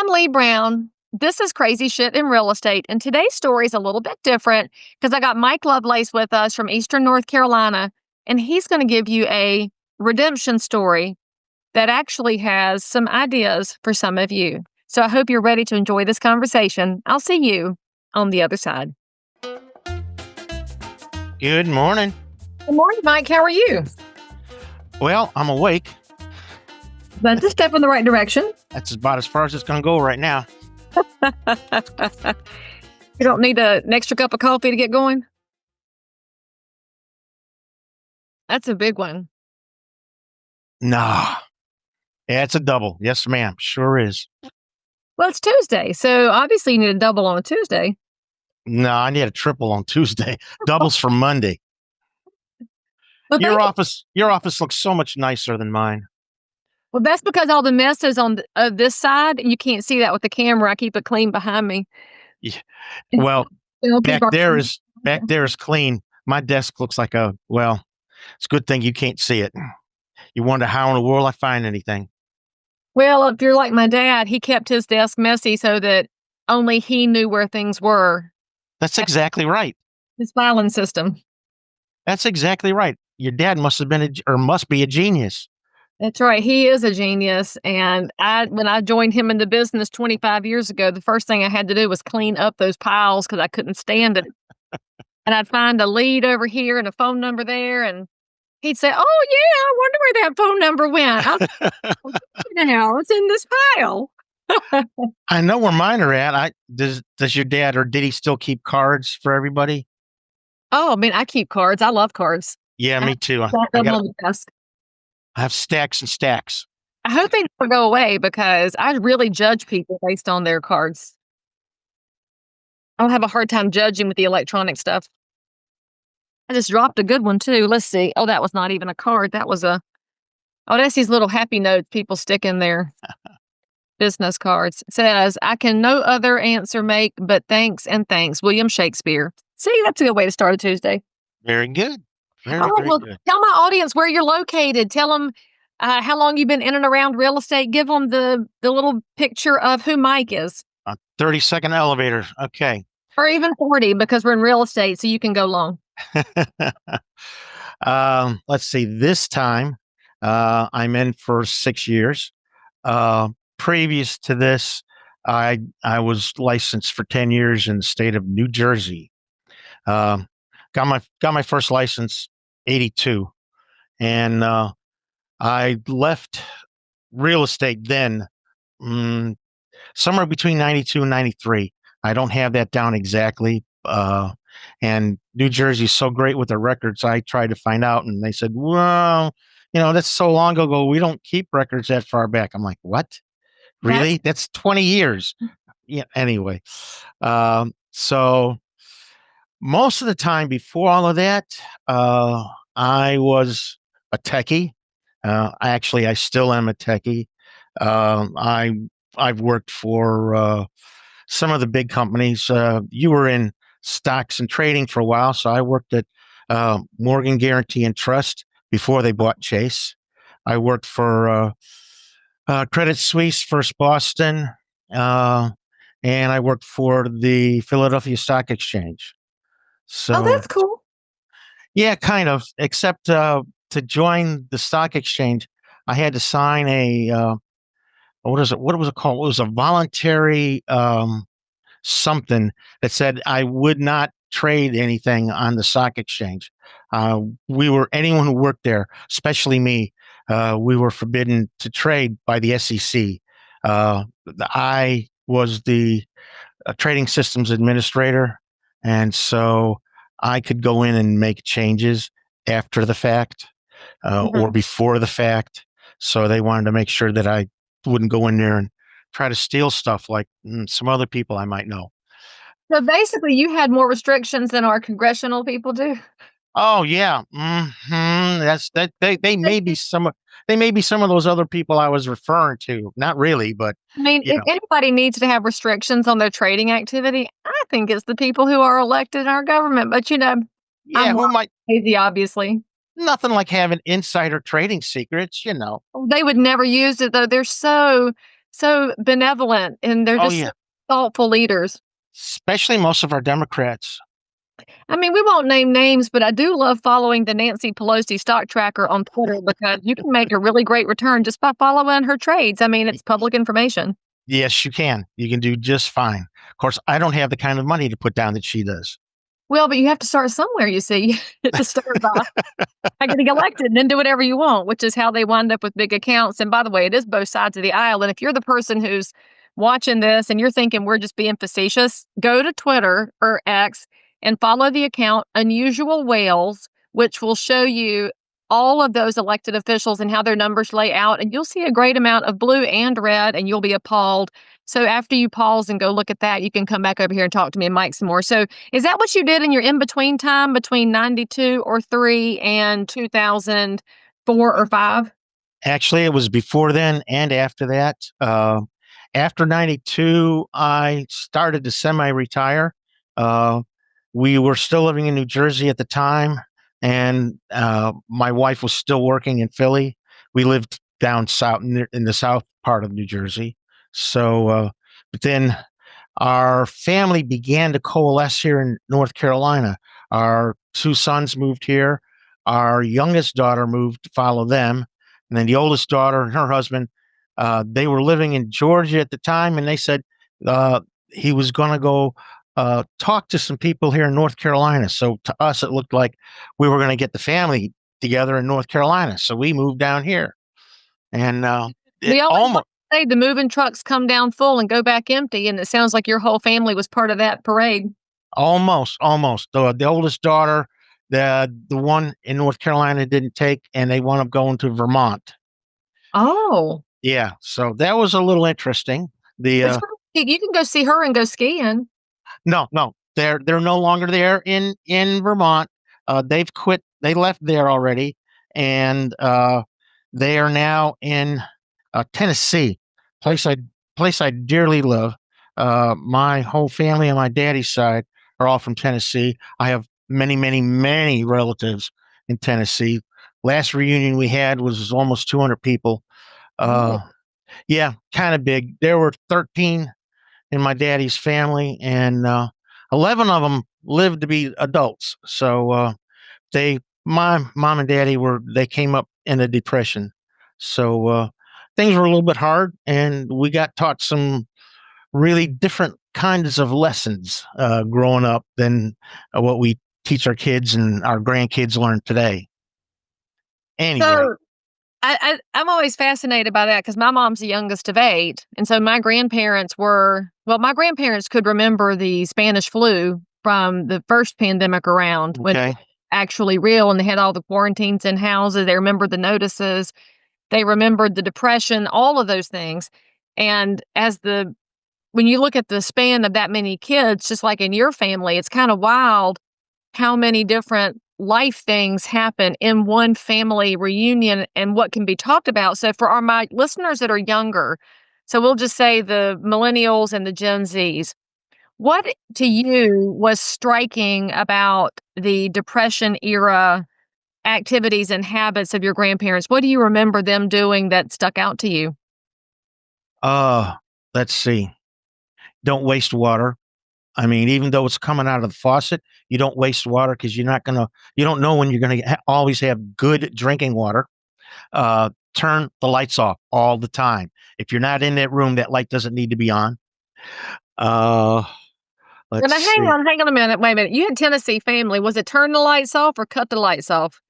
I'm Leigh Brown. This is Crazy Shit in Real Estate, and today's story is a little bit different because I got Mike Lovelace with us from Eastern North Carolina, and he's going to give you a redemption story that actually has some ideas for some of you. So I hope you're ready to enjoy this conversation. I'll see you on the other side. Good morning. Good morning, Mike. How are you? Well, I'm awake. That's a step in the right direction. That's about as far as it's going to go right now. You don't need an extra cup of coffee to get going? That's a big one. Nah. Yeah, it's a double. Yes, ma'am. Sure is. Well, it's Tuesday, so obviously you need a double on a Tuesday. No, I need a triple on Tuesday. Doubles for Monday. Well, Your office looks so much nicer than mine. Well, that's because all the mess is on this side. You can't see that with the camera. I keep it clean behind me. Yeah. Well, back there is clean. My desk looks like it's a good thing you can't see it. You wonder how in the world I find anything. Well, if you're like my dad, he kept his desk messy so that only he knew where things were. That's exactly right. His filing system. That's exactly right. Your dad must be a genius. That's right. He is a genius. And when I joined him in the business 25 years ago, the first thing I had to do was clean up those piles because I couldn't stand it. And I'd find a lead over here and a phone number there. And he'd say, "Oh, yeah, I wonder where that phone number went. What the hell? It's in this pile." I know where mine are at. Does your dad, or did he still keep cards for everybody? Oh, I mean, I keep cards. I love cards. Yeah, me too. I have stacks and stacks. I hope they never go away because I really judge people based on their cards. I'll have a hard time judging with the electronic stuff. I just dropped a good one too. Let's see. Oh, that was not even a card. That's these little happy notes people stick in their business cards. It says, "I can no other answer make but thanks and thanks. William Shakespeare." See, that's a good way to start a Tuesday. Very good. Very good. Tell my audience where you're located. Tell them how long you've been in and around real estate. Give them the little picture of who Mike is. A 30-second elevator. Okay. Or even 40 because we're in real estate, so you can go long. Let's see. This time, I'm in for 6 years. Previous to this, I was licensed for 10 years in the state of New Jersey. Got my first license 82, and I left real estate then somewhere between 92 and 93. I don't have that down exactly. And New Jersey's so great with the records. I tried to find out, and they said, "Well, that's so long ago. We don't keep records that far back." I'm like, "What? Really? That's 20 years." Yeah. Anyway, so most of the time before all of that, I was a techie. I still am a techie. I've worked for some of the big companies. You were in stocks and trading for a while, so I worked at Morgan Guarantee and Trust before they bought Chase. I worked for Credit Suisse, First Boston, and I worked for the Philadelphia Stock Exchange. So, that's cool. Yeah, kind of. Except to join the stock exchange, I had to sign what was it called? It was a voluntary something that said I would not trade anything on the stock exchange. Anyone who worked there, especially me, we were forbidden to trade by the SEC. I was the trading systems administrator, and so I could go in and make changes after the fact or before the fact. So they wanted to make sure that I wouldn't go in there and try to steal stuff like some other people I might know. So basically, you had more restrictions than our congressional people do. Oh yeah, that's that. They may be some of those other people I was referring to. Not really, but I mean, if anybody needs to have restrictions on their trading activity, I think it's the people who are elected in our government. But yeah, I'm crazy, obviously. Nothing like having insider trading secrets. They would never use it though. They're so so benevolent, and they're Oh just yeah, so thoughtful leaders. especially most of our Democrats. I mean, we won't name names, but I do love following the Nancy Pelosi stock tracker on Twitter because you can make a really great return just by following her trades. I mean, it's public information. Yes, you can. You can do just fine. Of course, I don't have the kind of money to put down that she does. Well, but you have to start somewhere, you see. You have to start by getting elected and then do whatever you want, which is how they wind up with big accounts. And by the way, it is both sides of the aisle. And if you're the person who's watching this and you're thinking we're just being facetious, go to Twitter or X and follow the account Unusual Whales, which will show you all of those elected officials and how their numbers lay out. And you'll see a great amount of blue and red, and you'll be appalled. So after you pause and go look at that, you can come back over here and talk to me and Mike some more. So is that what you did in your in between time between 92 or 3 and 2004 or 5? Actually, it was before then and after that. After 92, I started to semi retire. Uh, we were still living in New Jersey at the time, and my wife was still working in Philly. We lived down south in the south part of New Jersey. So, but then our family began to coalesce here in North Carolina. Our two sons moved here. Our youngest daughter moved to follow them. And then the oldest daughter and her husband, they were living in Georgia at the time. And they said he was going to go talk to some people here in North Carolina. So to us, it looked like we were going to get the family together in North Carolina. So we moved down here. And it We always almost, say the moving trucks come down full and go back empty. And it sounds like your whole family was part of that parade. almost. The oldest daughter, the one in North Carolina didn't take, and they wound up going to Vermont. Oh, Yeah, so that was a little interesting. The but you can go see her and go skiing. no, they're no longer there in Vermont. They've quit. They left there already, and they are now in Tennessee, place I place I dearly love. My whole family on my daddy's side are all from Tennessee. I have many relatives in Tennessee. Last reunion we had was almost 200 people. Uh, Oh. yeah, kind of big. There were 13 in my daddy's family, and 11 of them lived to be adults. So my mom and daddy they came up in a depression. So things were a little bit hard, and we got taught some really different kinds of lessons growing up than what we teach our kids and our grandkids learn today. Anyway, So I'm always fascinated by that because my mom's the youngest of 8, and so my grandparents could remember the Spanish flu from the first pandemic around when it okay. was actually real, and they had all the quarantines in houses. They remembered the notices. They remembered the depression, all of those things. And when you look at the span of that many kids, just like in your family, it's kind of wild how many different life things happen in one family reunion and what can be talked about. So for my listeners that are younger, so we'll just say the millennials and the Gen Zs, what to you was striking about the depression era activities and habits of your grandparents? What do you remember them doing that stuck out to you? Uh, let's see. Don't waste water. I mean, even though it's coming out of the faucet, you don't waste water because you don't know when you're gonna always have good drinking water. Turn the lights off all the time. If you're not in that room, that light doesn't need to be on. Uh, And let's now see. hang on a minute, wait a minute. You had Tennessee family. Was it turn the lights off or cut the lights off?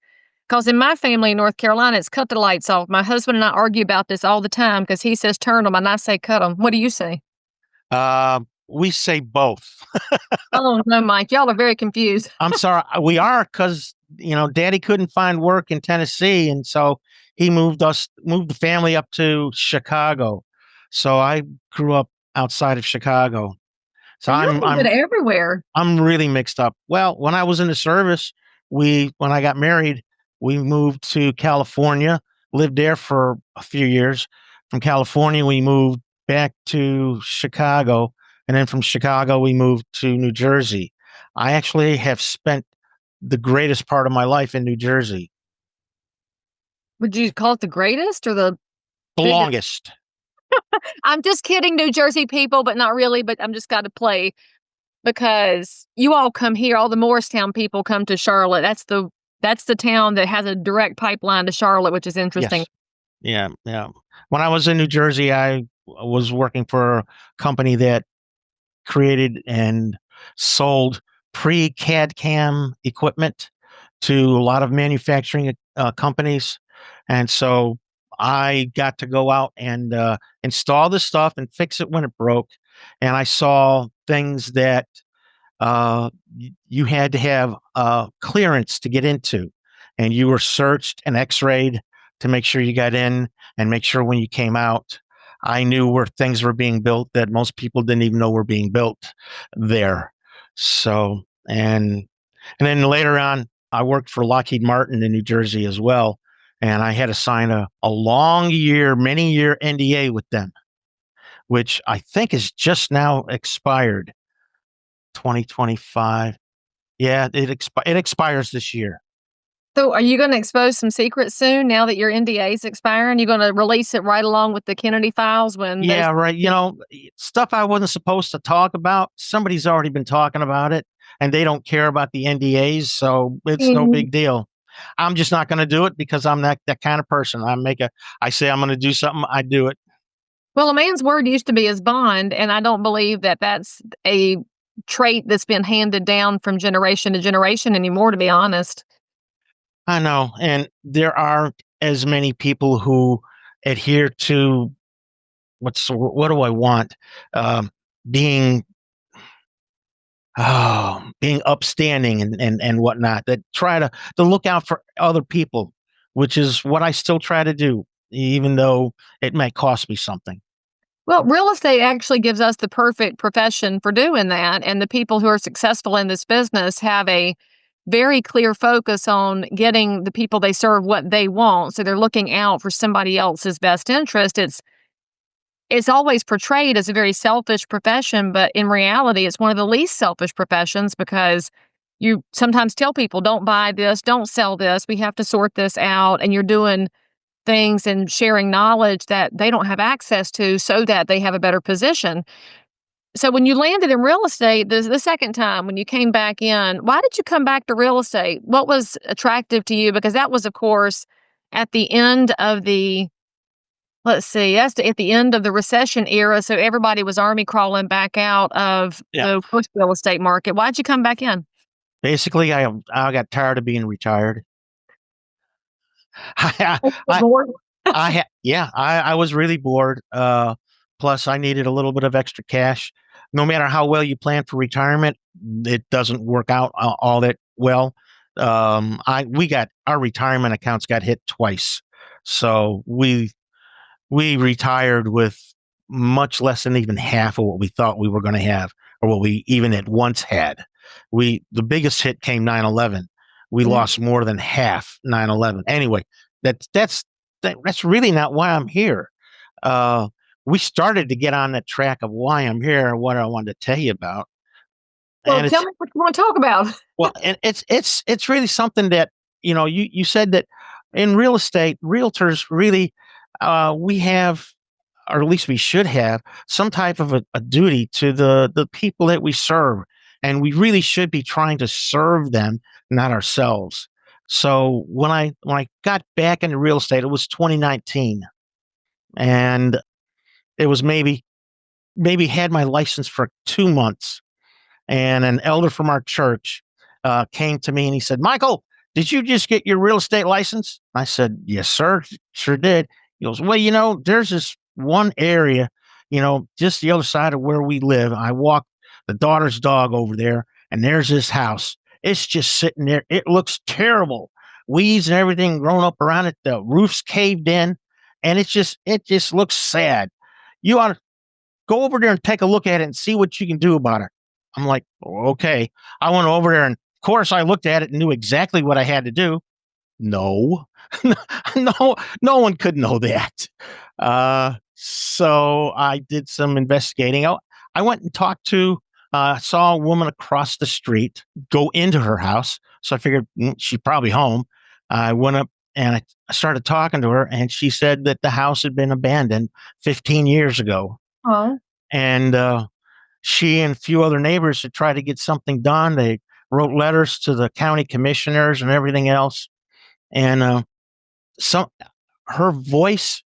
Because in my family in North Carolina, it's cut the lights off. My husband and I argue about this all the time because he says turn them and I say cut them. What do you say? We say both. Oh, no, Mike. Y'all are very confused. I'm sorry, we are because Daddy couldn't find work in Tennessee, and so he moved the family up to Chicago. So I grew up outside of Chicago. So So you're a I'm little bit I'm everywhere. I'm really mixed up. Well, when I was in the service, when I got married, we moved to California, lived there for a few years. From California, we moved back to Chicago, and then from Chicago, we moved to New Jersey. I actually have spent the greatest part of my life in New Jersey, Would you call it the greatest or the the biggest? longest. I'm just kidding, New Jersey people, but not really, but I'm just gotta play because you all come here, all the Morristown people come to Charlotte. That's the town that has a direct pipeline to Charlotte, which is interesting. Yes. Yeah, yeah. When I was in New Jersey, I was working for a company that created and sold pre-CAD CAM equipment to a lot of manufacturing companies. And so I got to go out and install this stuff and fix it when it broke. And I saw things that you had to have clearance to get into, and you were searched and x-rayed to make sure you got in and make sure when you came out. I knew where things were being built that most people didn't even know were being built there. So, and then later on, I worked for Lockheed Martin in New Jersey as well. And I had to sign a long year, many year NDA with them, which I think is just now expired. 2025. Yeah, it expires this year. So, are you gonna expose some secrets soon now that your NDA is expiring? You're gonna release it right along with the Kennedy files when those. Yeah, right. Stuff I wasn't supposed to talk about, somebody's already been talking about it, and they don't care about the NDAs, so it's no Mhm. big deal. I'm just not going to do it because I'm that kind of person. I say I'm going to do something, I do it. Well, a man's word used to be his bond, and I don't believe that that's a trait that's been handed down from generation to generation anymore, to be honest. I know, and there aren't as many people who adhere to what do I want? Um, being being upstanding and whatnot, that try to look out for other people, which is what I still try to do, even though it may cost me something. Well, real estate actually gives us the perfect profession for doing that, and the people who are successful in this business have a very clear focus on getting the people they serve what they want, so they're looking out for somebody else's best interest. It's always portrayed as a very selfish profession, but in reality, it's one of the least selfish professions because you sometimes tell people, "Don't buy this, don't sell this, we have to sort this out," and you're doing things and sharing knowledge that they don't have access to so that they have a better position. So when you landed in real estate the second time when you came back in, why did you come back to real estate? What was attractive to you? Because that was, of course, at the end of the let's see, that's at the end of the recession era, so everybody was army crawling back out of Yeah. the first real estate market. Why'd you come back in? Basically, I got tired of being retired. I, I, Bored? yeah, I was really bored. Plus, I needed a little bit of extra cash. No matter how well you plan for retirement, it doesn't work out all that well. We got our retirement accounts got hit twice, so we retired with much less than even half of what we thought we were going to have, or what we even at once had. The biggest hit came 9/11. We Mhm. lost more than half 9/11. Anyway, that's really not why I'm here. Uh, we started to get on that track of why I'm here and what I wanted to tell you about, Well, and tell it's me what you wanna talk about. well, and it's really something that you said that in real estate, realtors really we have, or at least we should have, some type of a duty to the people that we serve, and we really should be trying to serve them, not ourselves. So when I got back into real estate, it was 2019, and it was maybe had my license for 2 months, and an elder from our church came to me and he said, "Michael, did you just get your real estate license?" I said, "Yes, sir, sure did." He goes, "Well, there's this one area, just the other side of where we live. I walk the daughter's dog over there, and there's this house. It's just sitting there. It looks terrible. Weeds and everything grown up around it. The roof's caved in, and it just looks sad. You ought to go over there and take a look at it and see what you can do about it." I'm like, "Okay." I went over there, and of course I looked at it and knew exactly what I had to do. No, no, no one could know that. So I did some investigating. I went and saw a woman across the street go into her house. So I figured she's probably home. I went up I started talking to her, and she said that the house had been abandoned 15 years ago. Oh. And she and a few other neighbors had tried to get something done. They wrote letters to the county commissioners and everything else. And some her voice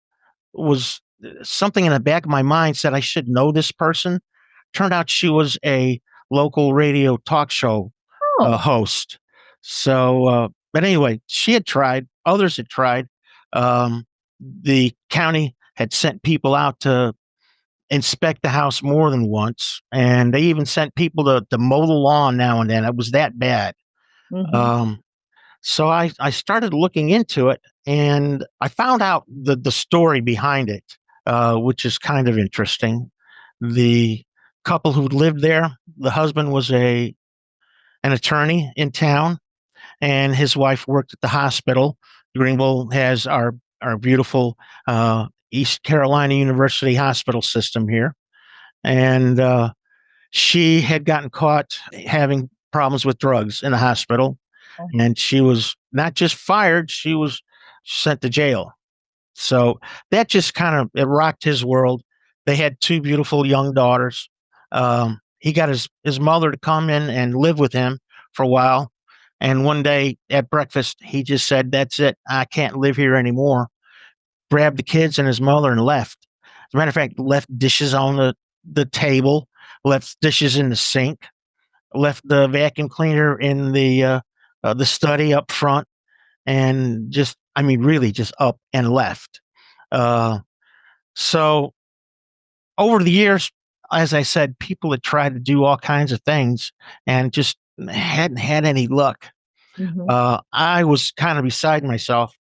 was something in the back of my mind said I should know this person. Turned out she was a local radio talk show Oh. host. So, but anyway, she had tried. Others had tried. The county had sent people out to inspect the house more than once, and they even sent people to mow the lawn now and then. It was that bad. Mhm. So I started looking into it, and I found out the story behind it, which is kind of interesting. The couple who lived there, the husband was an attorney in town, and his wife worked at the hospital. Greenville has our beautiful East Carolina University hospital system here, and she had gotten caught having problems with drugs in the hospital, Oh. and she was not just fired, she was sent to jail. So that just kind of it rocked his world. They had two beautiful young daughters. He got his mother to come in and live with him for a while. And one day at breakfast, he just said, "That's it. I can't live here anymore." Grabbed the kids and his mother and left. As a matter of fact, left dishes on the table, left dishes in the sink, left the vacuum cleaner in the study up front, and just, I mean, really just up and left. Uh, so over the years, as I said, people had tried to do all kinds of things and just hadn't had any luck. Mhm. I was kind of beside myself.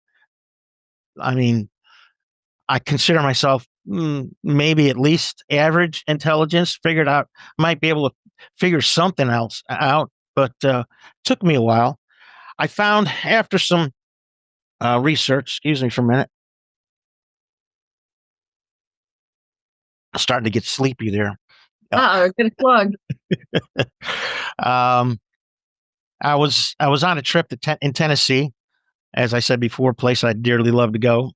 I mean, I consider myself maybe at least average intelligence. Figured out might be able to figure something else out, but took me a while. I found after some research. Excuse me for a minute. I'm starting to get sleepy there. Uh-oh, get a plug. um, I was on a trip in Tennessee, as I said before, a place I'd dearly love to go,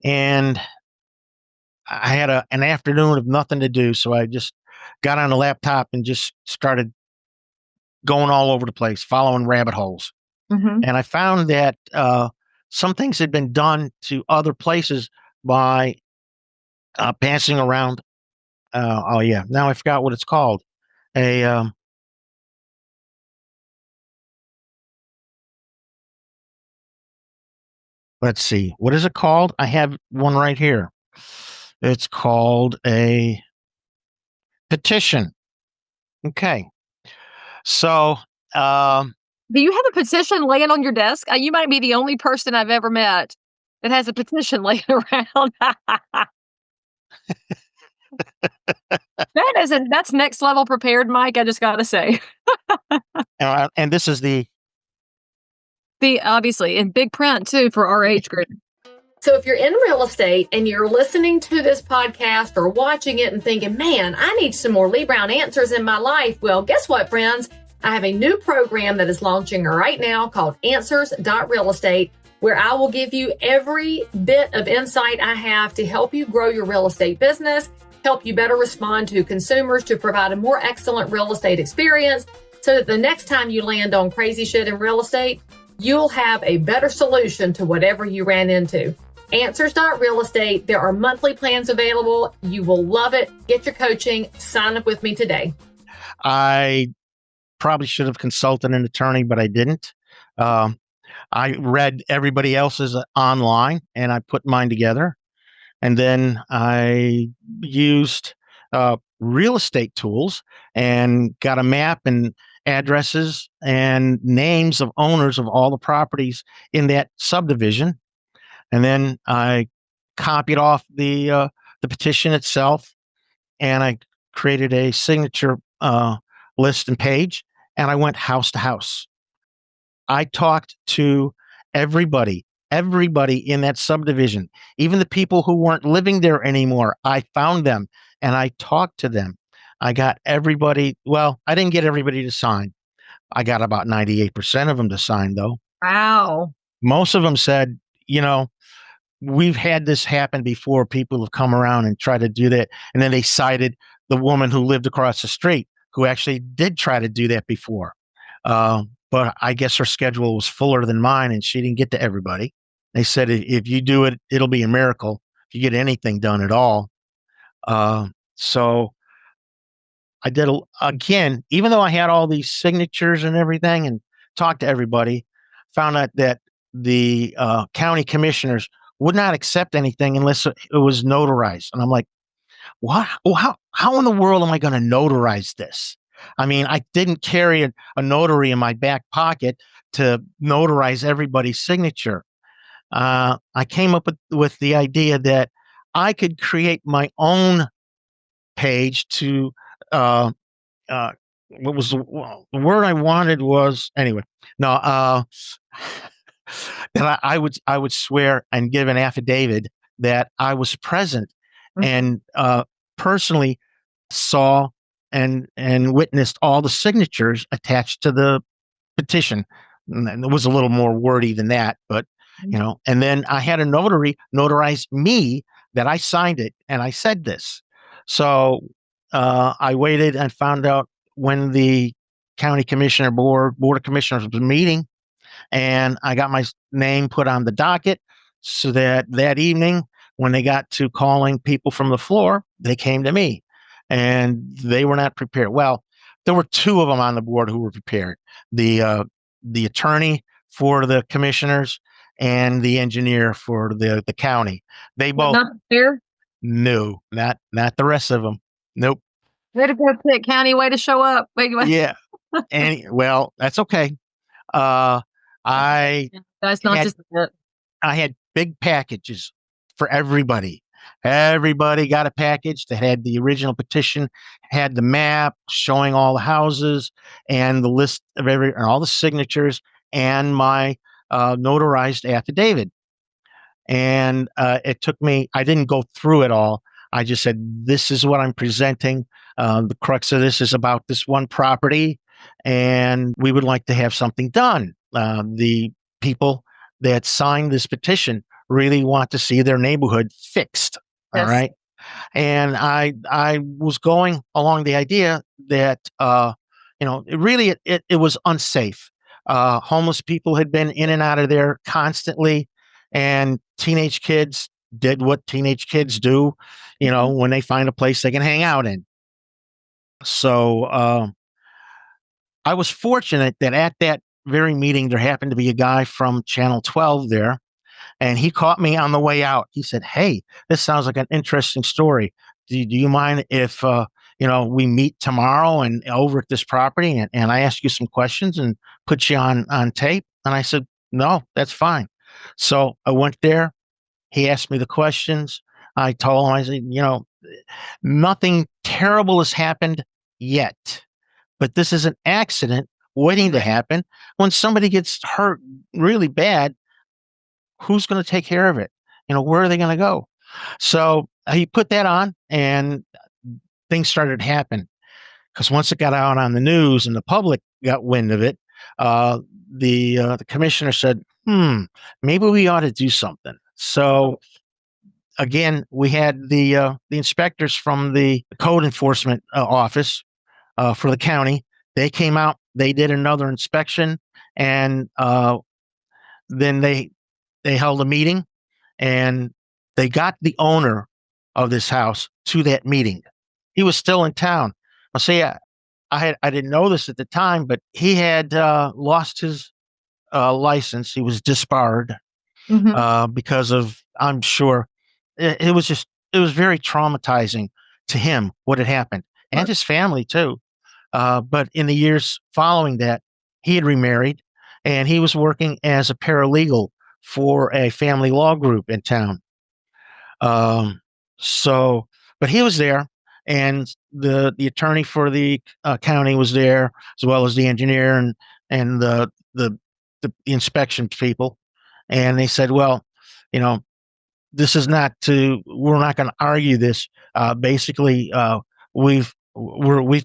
and I had an afternoon of nothing to do, so I just got on the laptop and just started going all over the place, following rabbit holes. Mhm. And I found that some things had been done to other places by passing around. Oh yeah, now I forgot what it's called. A let's see, what is it called? I have one right here. It's called a petition. Okay, so um, Do you have a petition laying on your desk? You might be the only person I've ever met that has a petition laying around. That's next level prepared, Mike, I just gotta say. and this is the The obviously, in big print too for our age group. So if you're in real estate and you're listening to this podcast or watching it and thinking, man, I need some more Leigh Brown answers in my life. Well, guess what, friends? I have a new program that is launching right now called Answers.Real Estate, where I will give you every bit of insight I have to help you grow your real estate business, help you better respond to consumers, to provide a more excellent real estate experience so that the next time you land on crazy shit in real estate, you'll have a better solution to whatever you ran into. Answers.Real Estate. There are monthly plans available. You will love it. Get your coaching. Sign up with me today. I probably should have consulted an attorney, but I didn't. I read everybody else's online and I put mine together. And then I used real estate tools and got a map and addresses and names of owners of all the properties in that subdivision. And then I copied off the petition itself, and I created a signature list and page, and I went house to house. I talked to everybody in that subdivision, even the people who weren't living there anymore. I found them and I talked to them. I got everybody. Well, I didn't get everybody to sign. I got about 98% of them to sign, though. Wow. most of them said, we've had this happen before. People have come around and tried to do that. And then they cited the woman who lived across the street who actually did try to do that before. But I guess her schedule was fuller than mine and she didn't get to everybody. They said, if you do it, it'll be a miracle if you get anything done at all. So I did, again, even though I had all these signatures and everything and talked to everybody, found out that the county commissioners would not accept anything unless it was notarized. And I'm like, what? Well, how in the world am I going to notarize this? I mean, I didn't carry a notary in my back pocket to notarize everybody's signature. I came up with the idea that I could create my own page to, what was the word I wanted was, anyway, no, that I would swear and give an affidavit that I was present and personally saw and witnessed all the signatures attached to the petition. And it was a little more wordy than that, but and then I had a notary notarize me that I signed it and I said this. So I waited and found out when the county commissioner board of commissioners was meeting, and I got my name put on the docket so that evening when they got to calling people from the floor, they came to me and they were not prepared. Well, there were two of them on the board who were prepared. The attorney for the commissioners and the engineer for the county. They both Not fair. no, not the rest of them. Nope. Way to go, Pitt County. Way to show up. Yeah. Well, that's okay. That's not just it. I had big packages for everybody. Everybody got a package that had the original petition, had the map showing all the houses and the list of all the signatures and my notarized affidavit. And it took me, I didn't go through it all. I just said, this is what I'm presenting. The crux of this is about this one property, and we would like to have something done. The people that signed this petition really want to see their neighborhood fixed. Yes. All right. And I was going along the idea that, it was unsafe. Homeless people had been in and out of there constantly, and teenage kids did what teenage kids do, when they find a place they can hang out in. So I was fortunate that at that very meeting, there happened to be a guy from Channel 12 there, and he caught me on the way out. He said, "Hey, this sounds like an interesting story. Do you mind if we meet tomorrow and over at this property and I ask you some questions and put you on tape?" And I said, "No, that's fine." So I went there. He asked me the questions. I told him, I said, nothing terrible has happened yet, but this is an accident waiting to happen. When somebody gets hurt really bad, who's going to take care of it? Where are they going to go? So he put that on and things started to happen, because once it got out on the news and the public got wind of it, the commissioner said, maybe we ought to do something. So again, we had the inspectors from the code enforcement office for the county. They came out, they did another inspection, and then they held a meeting, and they got the owner of this house to that meeting. He was still in town. I'll say I didn't know this at the time, but he had lost his license. He was disbarred because of, I'm sure, it was very traumatizing to him what had happened, and his family too. But in the years following that, he had remarried, and he was working as a paralegal for a family law group in town. But he was there, and the attorney for the county was there, as well as the engineer and the inspection people. And they said, well, this is not we're not going to argue this. Basically, we've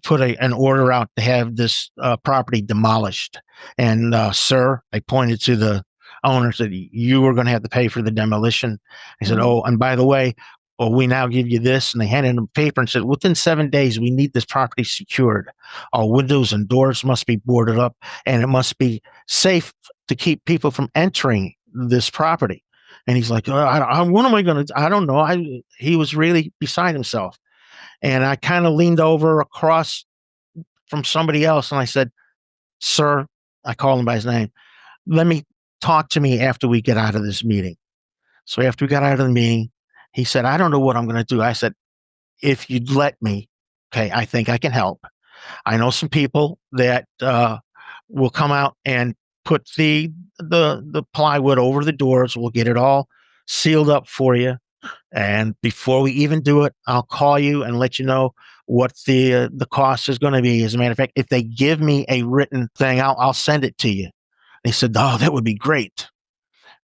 put an order out to have this property demolished. And sir, I pointed to owner said, you were going to have to pay for the demolition. I said, Mhm. oh, and by the way, well, we now give you this. And they handed him paper and said, within 7 days, we need this property secured. All windows and doors must be boarded up, and it must be safe to keep people from entering this property. And he's like, what am I going to do? I don't know. He was really beside himself. And I kind of leaned over across from somebody else. And I said, sir, I called him by his name. Let me talk to me after we get out of this meeting. So after we got out of the meeting, he said, I don't know what I'm going to do. I said, if you'd let me, okay, I think I can help. I know some people that will come out and put the plywood over the doors. We'll get it all sealed up for you. And before we even do it, I'll call you and let you know what the cost is going to be. As a matter of fact, if they give me a written thing, I'll send it to you. They said, oh, that would be great.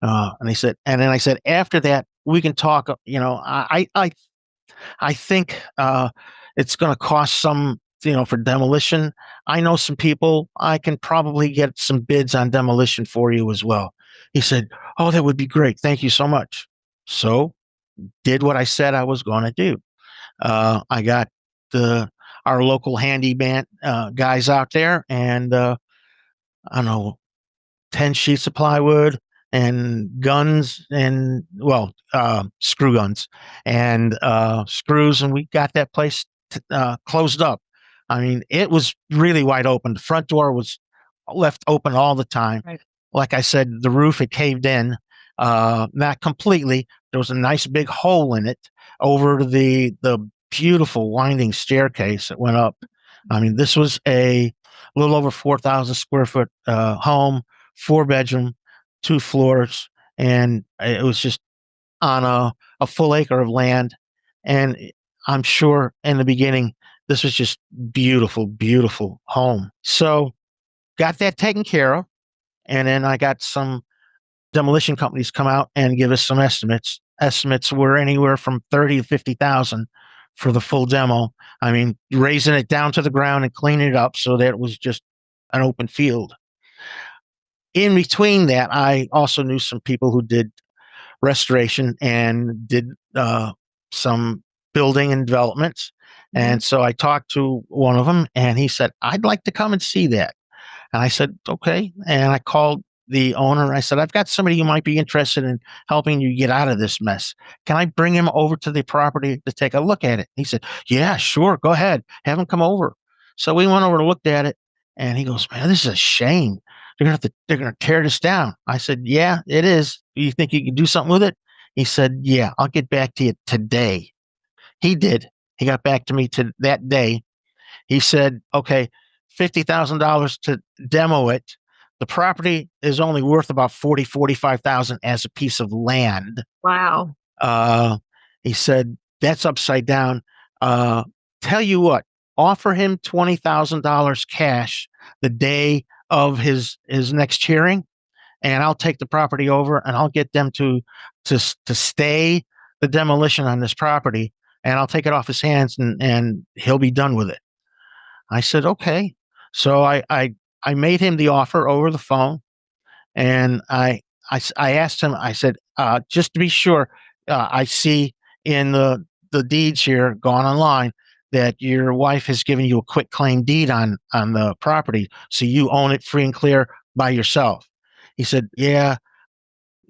And then I said, after that, we can talk. I think it's going to cost some, for demolition. I know some people. I can probably get some bids on demolition for you as well. He said, oh, that would be great. Thank you so much. So did what I said I was going to do. I got our local handyman guys out there, and I don't know, 10 sheets of plywood and guns and screw guns and screws, and we got that place closed up. I mean, it was really wide open. The front door was left open all the time. Right. Like I said, the roof had caved in, not completely. There was a nice big hole in it over the beautiful winding staircase that went up. I mean, this was a little over 4,000 square foot home, 4-bedroom, 2 floors, and it was just on a full acre of land. And I'm sure in the beginning, this was just beautiful, beautiful home. So got that taken care of. And then I got some demolition companies come out and give us some estimates. Estimates were anywhere from 30 to 50,000 for the full demo. I mean, raising it down to the ground and cleaning it up so that it was just an open field. In between that, I also knew some people who did restoration and did some building and developments. And so I talked to one of them, and he said, I'd like to come and see that. And I said, okay. And I called the owner. I said, I've got somebody who might be interested in helping you get out of this mess. Can I bring him over to the property to take a look at it? He said, yeah, sure. Go ahead. Have him come over. So we went over and looked at it, and he goes, man, this is a shame. They're going to tear this down. I said, yeah, it is. You think you can do something with it? He said, yeah, I'll get back to you today. He did. He got back to me that day. He said, okay, $50,000 to demo it. The property is only worth about 45,000 as a piece of land. Wow. He said, that's upside down. Tell you what, offer him $20,000 cash the day of his next hearing, and I'll take the property over and I'll get them to stay the demolition on this property, and I'll take it off his hands and he'll be done with it. I said, okay. So I made him the offer over the phone, and I asked him, I said, just to be sure, I see in the deeds here gone online that your wife has given you a quit claim deed on the property, so you own it free and clear by yourself. He said, yeah,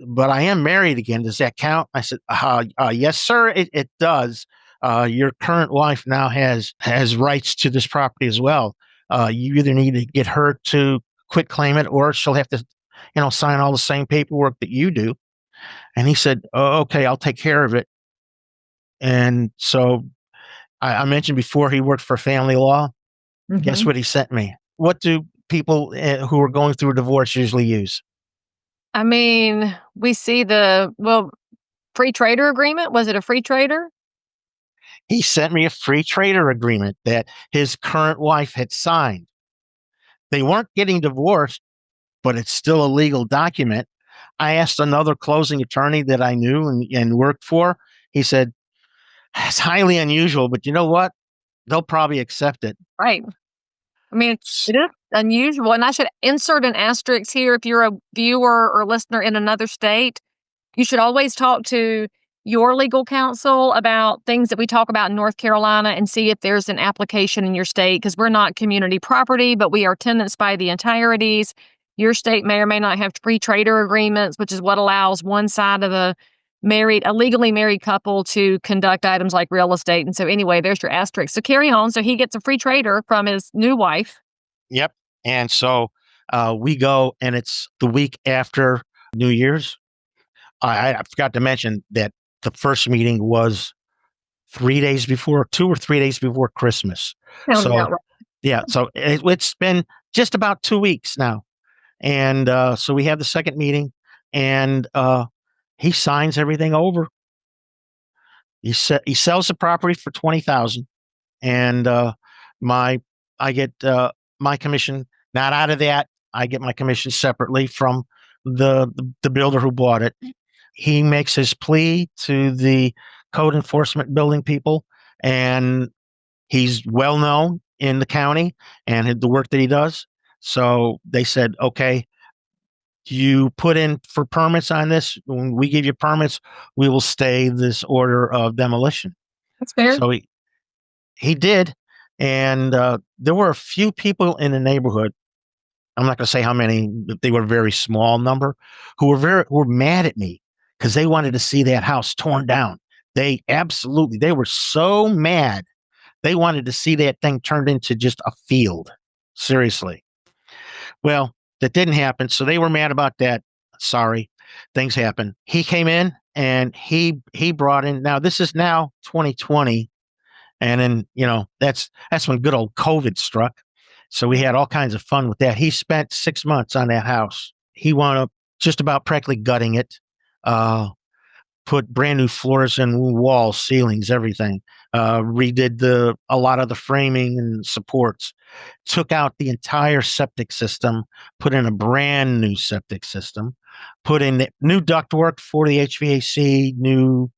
but I am married again. Does that count? I said, yes, sir, it does. Your current wife now has rights to this property as well. You either need to get her to quit claim it, or she'll have to, sign all the same paperwork that you do. And he said, oh, okay, I'll take care of it. And so I mentioned before he worked for family law. Mm-hmm. Guess what he sent me? What do people who are going through a divorce usually use? I mean, we see free trader agreement. Was it a free trader? He sent me a free trader agreement that his current wife had signed. They weren't getting divorced, but it's still a legal document. I asked another closing attorney that I knew and worked for. He said, it's highly unusual, but you know what? They'll probably accept it. Right. I mean, it is unusual. And I should insert an asterisk here. If you're a viewer or listener in another state, you should always talk to your legal counsel about things that we talk about in North Carolina and see if there's an application in your state, because we're not community property, but we are tenants by the entireties. Your state may or may not have free trader agreements, which is what allows one side of a legally married couple to conduct items like real estate. And so anyway, there's your asterisk. So carry on. So he gets a free trader from his new wife. Yep. And so we go, and it's the week after New Year's. I forgot to mention that the first meeting was 2 or 3 days before Christmas. Sounds So, about right. yeah, so it's been just about 2 weeks now. And so we have the second meeting, and he signs everything over. He sells the property for $20,000, and I get my commission. Not out of that, I get my commission separately from the builder who bought it. He makes his plea to the code enforcement building people, and he's well known in the county and the work that he does. So they said, okay, you put in for permits on this. When we give you permits, we will stay this order of demolition. That's fair. So he did. And there were a few people in the neighborhood. I'm not going to say how many, but they were a very small number who were mad at me because they wanted to see that house torn down. They were so mad. They wanted to see that thing turned into just a field. Seriously. Well, that didn't happen. So they were mad about that. Sorry, things happen. He came in and he brought in, now this is now 2020. And then, that's when good old COVID struck. So we had all kinds of fun with that. He spent 6 months on that house. He wound up just about practically gutting it, put brand new floors in, walls, ceilings, everything, redid a lot of the framing and supports, took out the entire septic system, put in a brand new septic system, put in the new ductwork for the HVAC, new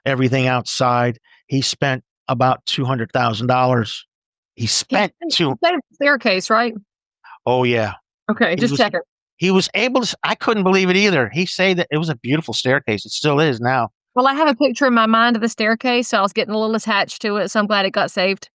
everything outside. He spent about $200,000. He spent staircase, right? Oh yeah. Okay, just checking. He was able to. I couldn't believe it either. He said that it was a beautiful staircase. It still is now. Well, I have a picture in my mind of the staircase, so I was getting a little attached to it. So I'm glad it got saved.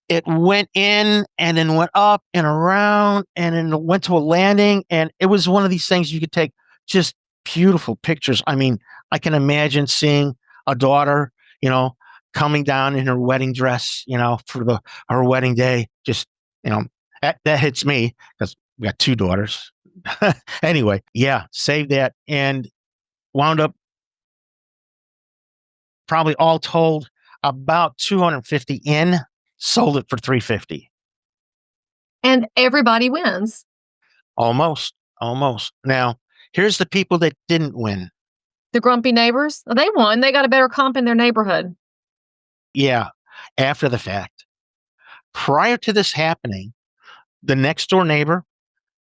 It went in and then went up and around and then went to a landing, and it was one of these things you could take just beautiful pictures. I mean, I can imagine seeing a daughter, coming down in her wedding dress, for her wedding day. Just, that hits me because we got 2 daughters. Anyway, yeah, saved that and wound up probably all told about 250 in, sold it for 350. And everybody wins. Almost. Now, here's the people that didn't win. The grumpy neighbors, they won. They got a better comp in their neighborhood. Yeah, after the fact. Prior to this happening, the next door neighbor,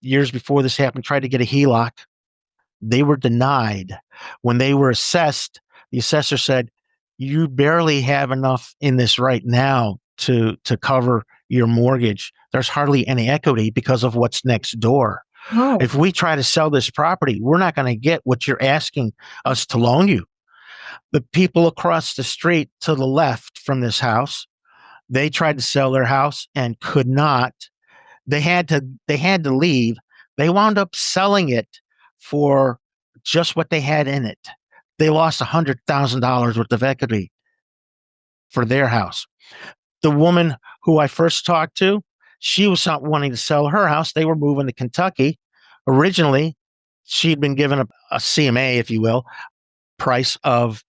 years before this happened, tried to get a HELOC. They were denied. When they were assessed, the assessor said, you barely have enough in this right now to cover your mortgage. There's hardly any equity because of what's next door. Oh. If we try to sell this property, we're not going to get what you're asking us to loan you. The people across the street to the left from this house, they tried to sell their house and could not. They had to leave. They wound up selling it for just what they had in it. They lost $100,000 worth of equity for their house. The woman who I first talked to, she was not wanting to sell her house. They were moving to Kentucky. Originally, she'd been given a CMA, if you will, price of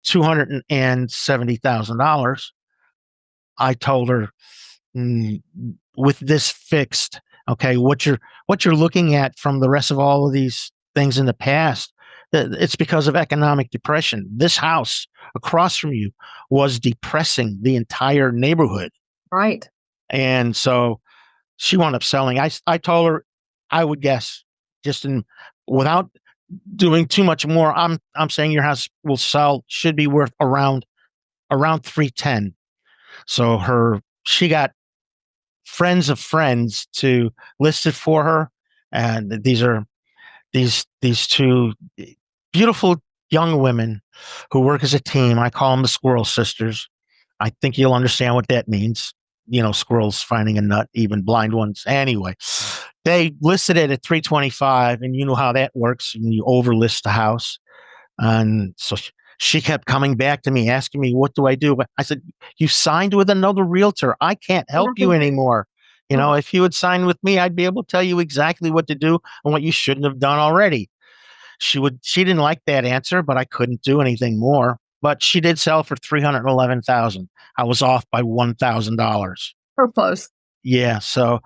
$270,000. I told her, with this fixed, okay, what you're looking at from the rest of all of these things in the past, it's because of economic depression. This house across from you was depressing the entire neighborhood. Right. And so she wound up selling. I told her, I would guess, without doing too much more, I'm saying your house should be worth around 310. So she got friends of friends to list it for her. And these are these two beautiful young women who work as a team. I call them the Squirrel Sisters. I think you'll understand what that means. Squirrels finding a nut, even blind ones. Anyway, they listed it at 325, and you know how that works. And you overlist the house, and so she kept coming back to me, asking me, "What do I do?" But I said, "You signed with another realtor. I can't help you anymore. If you had signed with me, I'd be able to tell you exactly what to do and what you shouldn't have done already." She didn't like that answer, but I couldn't do anything more. But she did sell for $311,000. I was off by $1,000. So close. Yeah. So,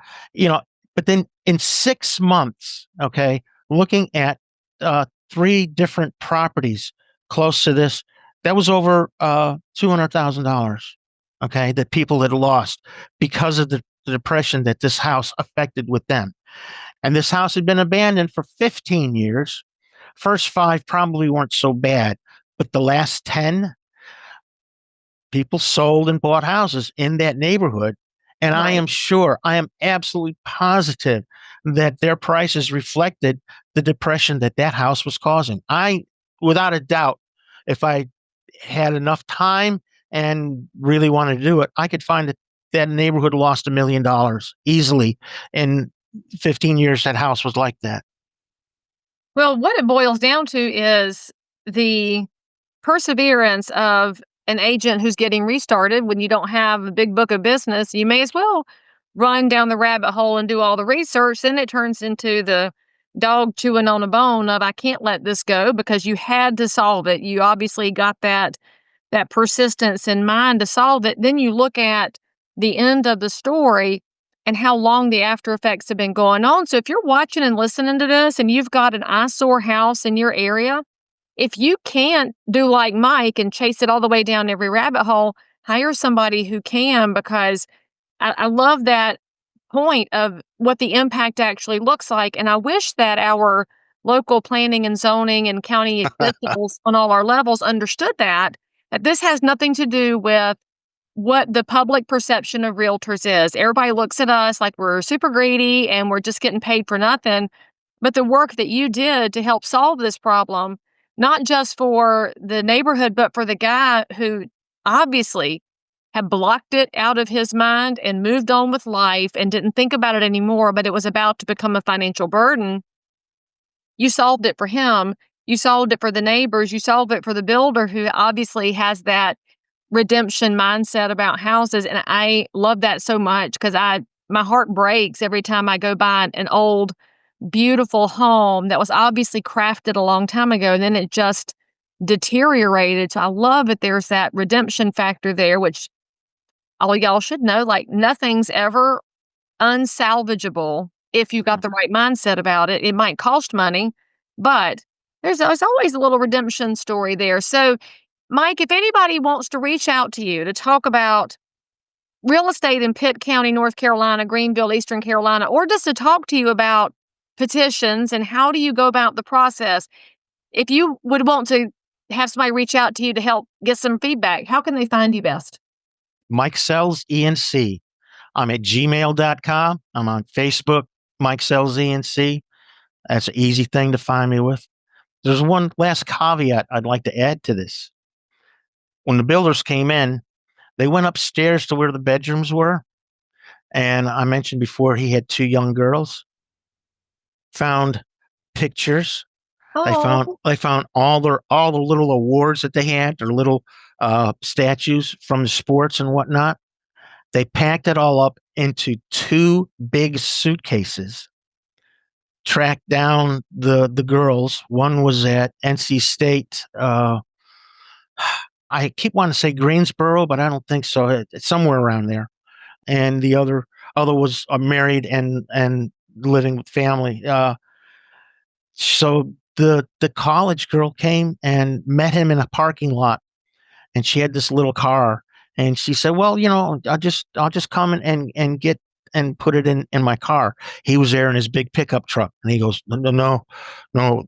but then in 6 months, okay, looking at 3 different properties close to this, that was over $200,000. Okay, that people had lost because of the depression that this house affected with them. And this house had been abandoned for 15 years. First 5 probably weren't so bad, but the last 10, people sold and bought houses in that neighborhood. And Right. I am absolutely positive that their prices reflected the depression that house was causing. Without a doubt, if I had enough time and really wanted to do it, I could find that neighborhood lost $1 million easily. In 15 years, that house was like that. Well, what it boils down to is the perseverance of an agent who's getting restarted. When you don't have a big book of business, you may as well run down the rabbit hole and do all the research. Then it turns into the dog chewing on a bone of, I can't let this go, because you had to solve it. You obviously got that persistence in mind to solve it. Then you look at the end of the story and how long the after effects have been going on. So if you're watching and listening to this and you've got an eyesore house in your area, if you can't do like Mike and chase it all the way down every rabbit hole, hire somebody who can, because I love that point of what the impact actually looks like. And I wish that our local planning and zoning and county officials on all our levels understood that this has nothing to do with what the public perception of realtors is. Everybody looks at us like we're super greedy and we're just getting paid for nothing. But the work that you did to help solve this problem, not just for the neighborhood, but for the guy who obviously had blocked it out of his mind and moved on with life and didn't think about it anymore, but it was about to become a financial burden. You solved it for him. You solved it for the neighbors. You solved it for the builder, who obviously has that redemption mindset about houses. And I love that so much, because my heart breaks every time I go by an old, beautiful home that was obviously crafted a long time ago, and then it just deteriorated. So I love that there's that redemption factor there, which all y'all should know, like, nothing's ever unsalvageable if you got the right mindset about it. It might cost money, but there's always a little redemption story there. So, Mike, if anybody wants to reach out to you to talk about real estate in Pitt County, North Carolina, Greenville, Eastern Carolina, or just to talk to you about petitions and how do you go about the process, if you would want to have somebody reach out to you to help get some feedback, how can they find you best? Mike Sells ENC. I'm at gmail.com. I'm on Facebook, Mike Sells ENC. That's an easy thing to find me with. There's one last caveat I'd like to add to this. When the builders came in, they went upstairs to where the bedrooms were. And I mentioned before, he had 2 young girls. Found pictures. Oh, They found all the little awards that they had, their little statues from the sports and whatnot. They packed it all up into 2 big suitcases. Tracked down the girls. One was at NC State. I keep wanting to say Greensboro, but I don't think so. It's somewhere around there. And the other was married and living with family. So the college girl came and met him in a parking lot, and she had this little car, and she said, "Well, I'll just come and get and put it in my car." He was there in his big pickup truck, and he goes, "No,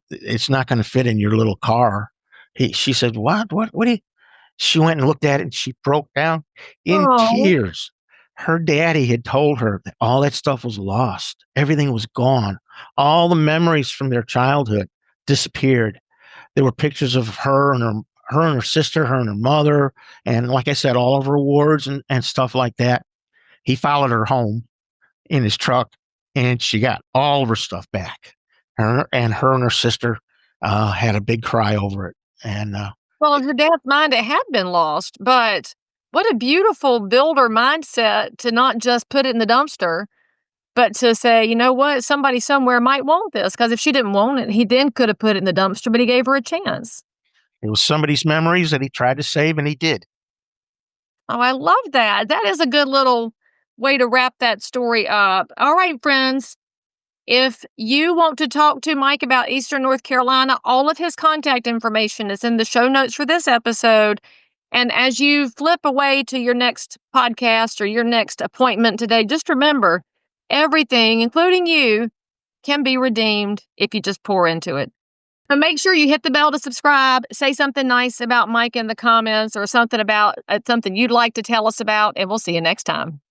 it's not going to fit in your little car." She said, "What do you?" She went and looked at it, and she broke down in oh, tears. her daddy had told her that all that stuff was lost. Everything was gone. All the memories from their childhood disappeared. There were pictures of her and her sister, her and her mother, and like I said, all of her awards and stuff like that. He followed her home in his truck, and she got all of her stuff back. Her and her sister had a big cry over it. And Well, in her dad's mind, it had been lost, but what a beautiful builder mindset to not just put it in the dumpster, but to say, you know what, somebody somewhere might want this. Because if she didn't want it, he then could have put it in the dumpster, but he gave her a chance. it was somebody's memories that he tried to save, and he did. Oh, I love that. That is a good little way to wrap that story up. All right, friends. If you want to talk to Mike about Eastern North Carolina, all of his contact information is in the show notes for this episode. And as you flip away to your next podcast or your next appointment today, just remember everything, including you, can be redeemed if you just pour into it. But make sure you hit the bell to subscribe, say something nice about Mike in the comments or something about something you'd like to tell us about, and we'll see you next time.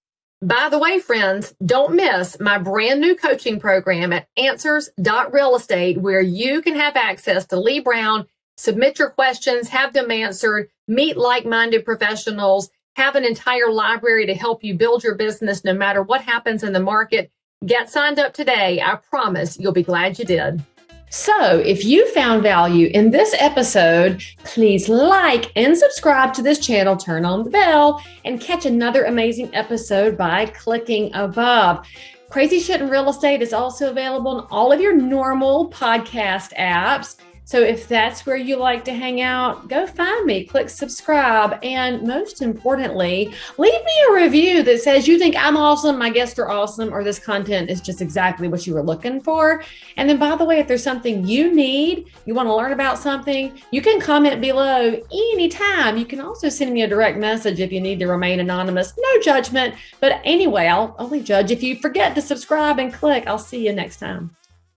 By the way, friends, don't miss my brand new coaching program at answers.realestate, where you can have access to Leigh Brown, submit your questions, have them answered, meet like-minded professionals, have an entire library to help you build your business no matter what happens in the market. Get signed up today. I promise you'll be glad you did. So if you found value in this episode, please like and subscribe to this channel, turn on the bell, and catch another amazing episode by clicking above. Crazy Shit in Real Estate is also available in all of your normal podcast apps. So if that's where you like to hang out, go find me, click subscribe, and most importantly, leave me a review that says you think I'm awesome, my guests are awesome, or this content is just exactly what you were looking for. And then, by the way, if there's something you need, you want to learn about something, you can comment below anytime. You can also send me a direct message if you need to remain anonymous. No judgment. But anyway, I'll only judge if you forget to subscribe and click. I'll see you next time.